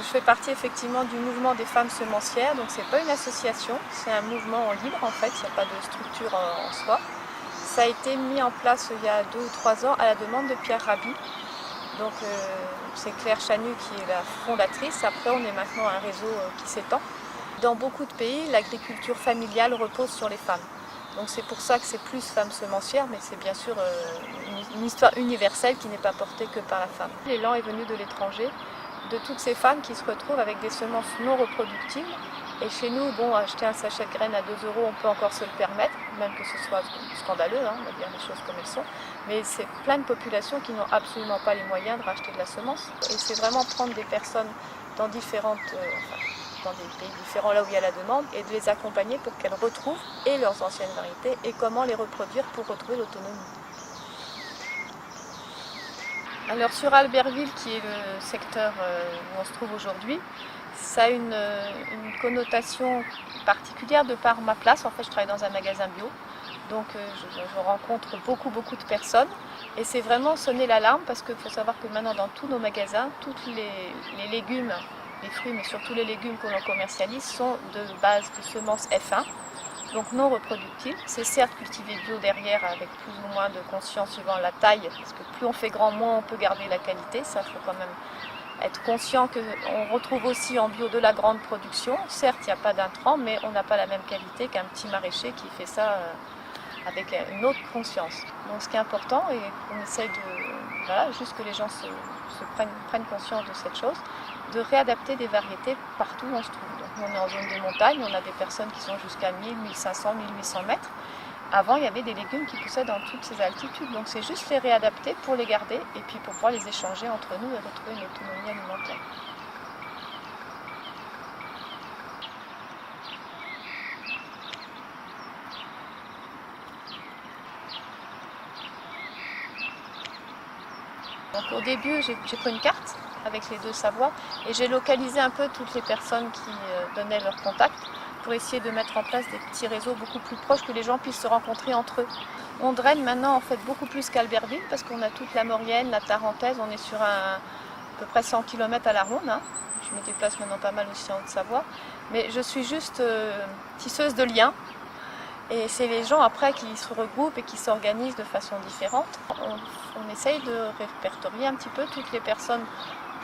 fais partie effectivement du mouvement des femmes semencières, donc c'est pas une association, c'est un mouvement libre en fait, il n'y a pas de structure en soi. Ça a été mis en place il y a 2 ou 3 ans à la demande de Pierre Rabhi. Donc c'est Claire Chanu qui est la fondatrice. Après on est maintenant un réseau qui s'étend. Dans beaucoup de pays, l'agriculture familiale repose sur les femmes. Donc c'est pour ça que c'est plus femmes semencières, mais c'est bien sûr une histoire universelle qui n'est pas portée que par la femme. L'élan est venu de l'étranger, de toutes ces femmes qui se retrouvent avec des semences non reproductibles. Et chez nous, bon, acheter un sachet de graines à 2 €, on peut encore se le permettre, même que ce soit scandaleux, hein, on va dire les choses comme elles sont. Mais c'est plein de populations qui n'ont absolument pas les moyens de racheter de la semence. Et c'est vraiment prendre des personnes dans dans des pays différents, là où il y a la demande, et de les accompagner pour qu'elles retrouvent et leurs anciennes variétés et comment les reproduire pour retrouver l'autonomie. Alors sur Albertville, qui est le secteur où on se trouve aujourd'hui, ça a une connotation particulière de par ma place. En fait, je travaille dans un magasin bio, donc je rencontre beaucoup de personnes. Et c'est vraiment sonner l'alarme parce qu'il faut savoir que maintenant dans tous nos magasins, tous les légumes, les fruits, mais surtout les légumes que l'on commercialise sont de base de semences F1, donc non reproductibles. C'est certes cultivé bio derrière avec plus ou moins de conscience suivant la taille, parce que plus on fait grand, moins on peut garder la qualité. Ça, il faut quand même être conscient qu'on retrouve aussi en bio de la grande production. Certes, il n'y a pas d'intrants, mais on n'a pas la même qualité qu'un petit maraîcher qui fait ça avec une autre conscience. Donc ce qui est important, et qu'on essaye de, voilà, juste que les gens prennent conscience de cette chose, de réadapter des variétés partout où on se trouve. Donc on est en zone de montagne, on a des personnes qui sont jusqu'à 1000, 1500, 1800 mètres. Avant, il y avait des légumes qui poussaient dans toutes ces altitudes, donc c'est juste les réadapter pour les garder et puis pour pouvoir les échanger entre nous et retrouver une autonomie alimentaire. Donc au début, j'ai pris une carte avec les 2 savoirs et j'ai localisé un peu toutes les personnes qui donnaient leur contact pour essayer de mettre en place des petits réseaux beaucoup plus proches, que les gens puissent se rencontrer entre eux. On draine maintenant en fait beaucoup plus qu'Albertville parce qu'on a toute la Maurienne, la Tarentaise, on est sur à peu près 100 km à la ronde. Hein. Je me déplace maintenant pas mal aussi en Haute-Savoie. Mais je suis juste tisseuse de liens. Et c'est les gens après qui se regroupent et qui s'organisent de façon différente. On essaye de répertorier un petit peu toutes les personnes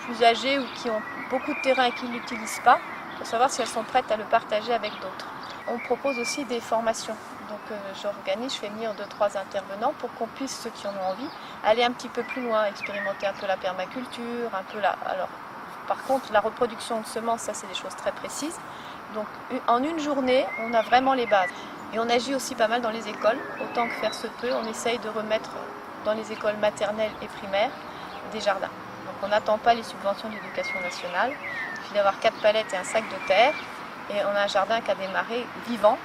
plus âgées ou qui ont beaucoup de terrain et qui ne l'utilisent pas, pour savoir si elles sont prêtes à le partager avec d'autres. On propose aussi des formations. Donc je fais venir 2-3 intervenants pour qu'on puisse, ceux qui en ont envie, aller un petit peu plus loin, expérimenter un peu la permaculture, un peu la... Alors, par contre, la reproduction de semences, ça c'est des choses très précises. Donc en une journée, on a vraiment les bases. Et on agit aussi pas mal dans les écoles, autant que faire se peut. On essaye de remettre dans les écoles maternelles et primaires des jardins. Donc on n'attend pas les subventions de l'éducation nationale. Il suffit d'avoir 4 palettes et un sac de terre. Et on a un jardin qui a démarré vivant.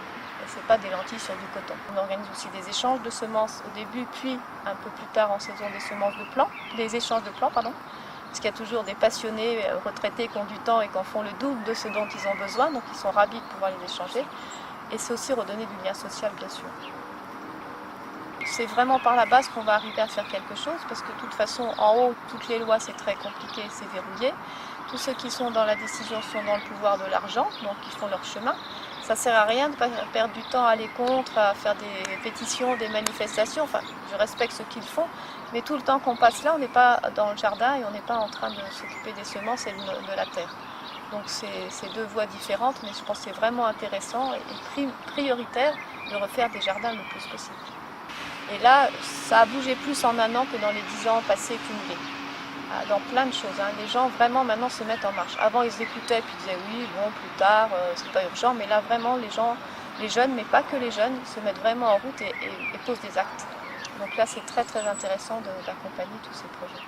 Et ce n'est pas des lentilles sur du coton. On organise aussi des échanges de semences au début, puis un peu plus tard en saison des échanges de plants, pardon. Parce qu'il y a toujours des passionnés retraités qui ont du temps et qui en font le double de ce dont ils ont besoin. Donc ils sont ravis de pouvoir les échanger. Et c'est aussi redonner du lien social, bien sûr. C'est vraiment par la base qu'on va arriver à faire quelque chose, parce que de toute façon, en haut, toutes les lois, c'est très compliqué, c'est verrouillé. Tous ceux qui sont dans la décision sont dans le pouvoir de l'argent, donc ils font leur chemin. Ça ne sert à rien de ne pas perdre du temps à aller contre, à faire des pétitions, des manifestations. Enfin, je respecte ce qu'ils font, mais tout le temps qu'on passe là, on n'est pas dans le jardin et on n'est pas en train de s'occuper des semences et de la terre. Donc c'est 2 voies différentes, mais je pense que c'est vraiment intéressant et prioritaire de refaire des jardins le plus possible. Et là, ça a bougé plus en un an que dans les 10 ans passés cumulés. Dans plein de choses. Hein. Les gens vraiment maintenant se mettent en marche. Avant ils écoutaient puis ils disaient oui, bon, plus tard, c'est pas urgent, mais là vraiment les jeunes, mais pas que les jeunes, se mettent vraiment en route et posent des actes. Donc là c'est très intéressant d'accompagner tous ces projets.